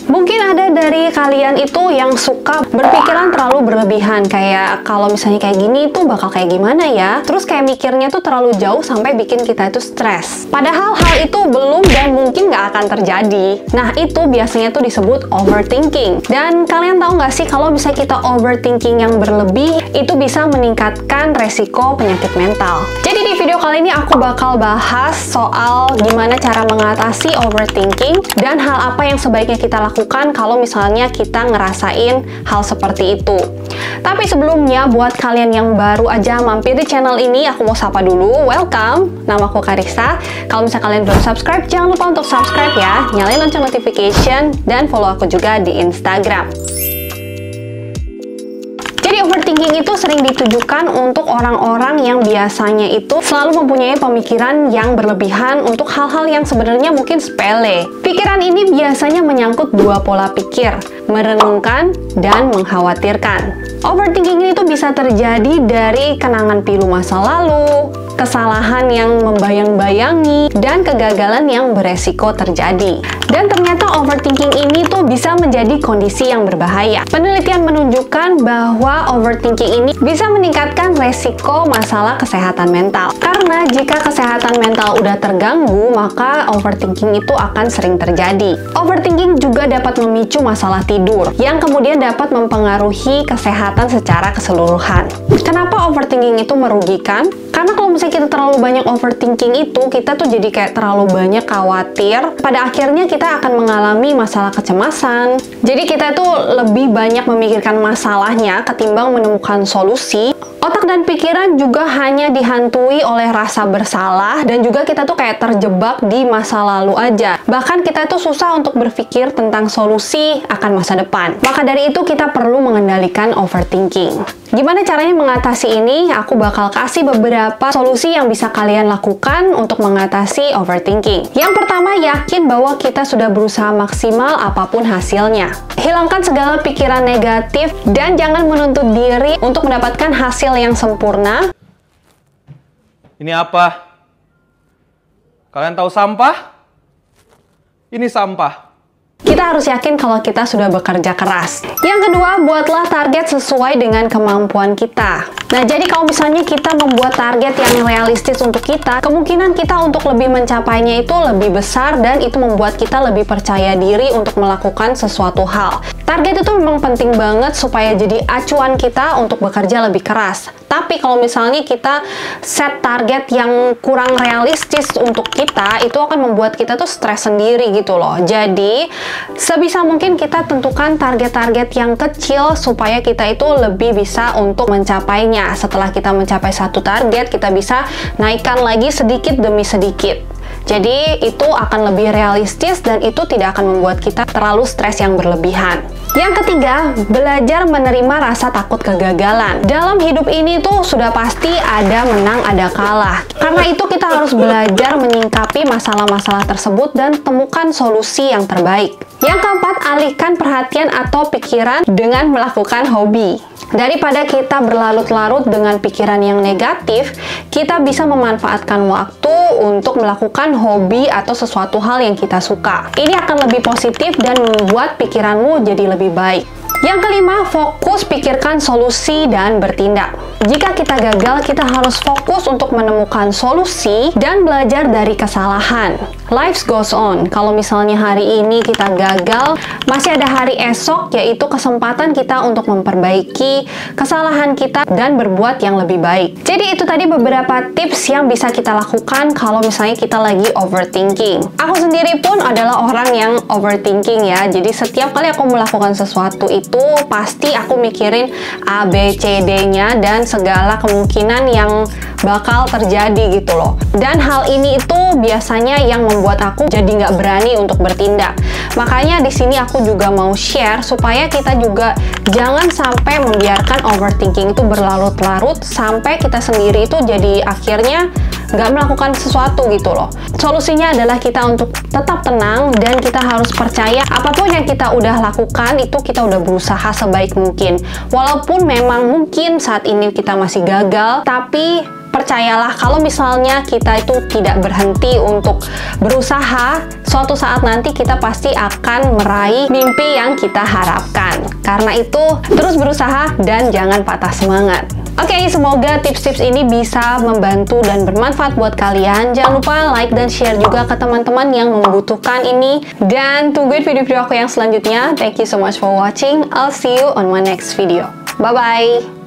Mungkin ada dari kalian itu yang suka berpikiran terlalu berlebihan, kayak kalau misalnya kayak gini itu bakal kayak gimana ya? Terus kayak mikirnya tuh terlalu jauh sampai bikin kita itu stres. Padahal hal itu belum dan mungkin nggak akan terjadi. Nah, itu biasanya tuh disebut overthinking. Dan kalian tahu nggak sih kalau misalnya kita overthinking yang berlebih, itu bisa meningkatkan resiko penyakit mental. Jadi di video kali ini aku bakal bahas soal gimana cara mengatasi overthinking dan hal apa yang sebaiknya kita lakukan kalau misalnya kita ngerasain hal seperti itu. Tapi sebelumnya, buat kalian yang baru aja mampir di channel ini, aku mau sapa dulu. Welcome, nama aku Karissa. Kalau misalnya kalian belum subscribe, jangan lupa untuk subscribe ya, nyalain lonceng notification, dan follow aku juga di Instagram. Jadi overthinking itu sering ditujukan untuk orang-orang yang biasanya itu selalu mempunyai pemikiran yang berlebihan untuk hal-hal yang sebenarnya mungkin sepele. Pikiran ini biasanya menyangkut dua pola pikir, merenungkan dan mengkhawatirkan. Overthinking ini tuh bisa terjadi dari kenangan pilu masa lalu, kesalahan yang membayang-bayangi, dan kegagalan yang beresiko terjadi. Dan ternyata overthinking ini tuh bisa menjadi kondisi yang berbahaya. Penelitian menunjukkan bahwa overthinking ini bisa meningkatkan resiko masalah kesehatan mental. Karena jika kesehatan mental udah terganggu, maka overthinking itu akan sering terjadi. Overthinking juga dapat memicu masalah tidur, yang kemudian dapat mempengaruhi kesehatan secara keseluruhan. Kenapa overthinking itu merugikan? Karena kalau misalnya kita terlalu banyak overthinking itu, kita tuh jadi kayak terlalu banyak khawatir. Pada akhirnya kita akan mengalami masalah kecemasan. Jadi kita tuh lebih banyak memikirkan masalahnya ketimbang menemukan solusi. Otak dan pikiran juga hanya dihantui oleh rasa bersalah, dan juga kita tuh kayak terjebak di masa lalu aja. Bahkan kita tuh susah untuk berpikir tentang solusi akan masa depan. Maka dari itu kita perlu mengendalikan overthinking. Gimana caranya mengatasi ini? Aku bakal kasih beberapa solusi yang bisa kalian lakukan untuk mengatasi overthinking. Yang pertama, yakin bahwa kita sudah berusaha maksimal apapun hasilnya. Hilangkan segala pikiran negatif dan jangan menuntut diri untuk mendapatkan hasil yang sempurna. Ini apa? Kalian tahu sampah? Ini sampah. Kita harus yakin kalau kita sudah bekerja keras. Yang kedua, buatlah target sesuai dengan kemampuan kita. Nah, jadi kalau misalnya kita membuat target yang realistis untuk kita, kemungkinan kita untuk lebih mencapainya itu lebih besar, dan itu membuat kita lebih percaya diri untuk melakukan sesuatu hal. Target itu memang penting banget supaya jadi acuan kita untuk bekerja lebih keras. Tapi kalau misalnya kita set target yang kurang realistis untuk kita, itu akan membuat kita tuh stres sendiri gitu loh. Jadi, sebisa mungkin kita tentukan target-target yang kecil supaya kita itu lebih bisa untuk mencapainya. Setelah kita mencapai satu target, kita bisa naikkan lagi sedikit demi sedikit. Jadi itu akan lebih realistis dan itu tidak akan membuat kita terlalu stres yang berlebihan. Yang ketiga, belajar menerima rasa takut kegagalan. Dalam hidup ini tuh sudah pasti ada menang, ada kalah. Karena itu kita harus belajar menyingkapi masalah-masalah tersebut dan temukan solusi yang terbaik. Yang keempat, alihkan perhatian atau pikiran dengan melakukan hobi. Daripada kita berlarut-larut dengan pikiran yang negatif, kita bisa memanfaatkan waktu untuk melakukan hobi atau sesuatu hal yang kita suka. Ini akan lebih positif dan membuat pikiranmu jadi lebih baik. Yang kelima, fokus pikirkan solusi dan bertindak. Jika kita gagal, kita harus fokus untuk menemukan solusi dan belajar dari kesalahan. Life goes on. Kalau misalnya hari ini kita gagal, masih ada hari esok, yaitu kesempatan kita untuk memperbaiki kesalahan kita dan berbuat yang lebih baik. Jadi itu tadi beberapa tips yang bisa kita lakukan kalau misalnya kita lagi overthinking. Aku sendiri pun adalah orang yang overthinking ya. Jadi setiap kali aku melakukan sesuatu itu pasti aku mikirin A, B, C, D-nya dan segala kemungkinan yang bakal terjadi gitu loh. Dan hal ini itu biasanya yang membuat aku jadi nggak berani untuk bertindak. Makanya di sini aku juga mau share supaya kita juga jangan sampai membiarkan overthinking itu berlarut-larut sampai kita sendiri itu jadi akhirnya nggak melakukan sesuatu gitu loh. Solusinya adalah kita untuk tetap tenang dan kita harus percaya apapun yang kita udah lakukan itu kita udah berusaha sebaik mungkin. Walaupun memang mungkin saat ini kita masih gagal, tapi percayalah kalau misalnya kita itu tidak berhenti untuk berusaha, suatu saat nanti kita pasti akan meraih mimpi yang kita harapkan. Karena itu, terus berusaha dan jangan patah semangat. Oke, semoga tips-tips ini bisa membantu dan bermanfaat buat kalian. Jangan lupa like dan share juga ke teman-teman yang membutuhkan ini. Dan tungguin video-video aku yang selanjutnya. Thank you so much for watching. I'll see you on my next video. Bye-bye!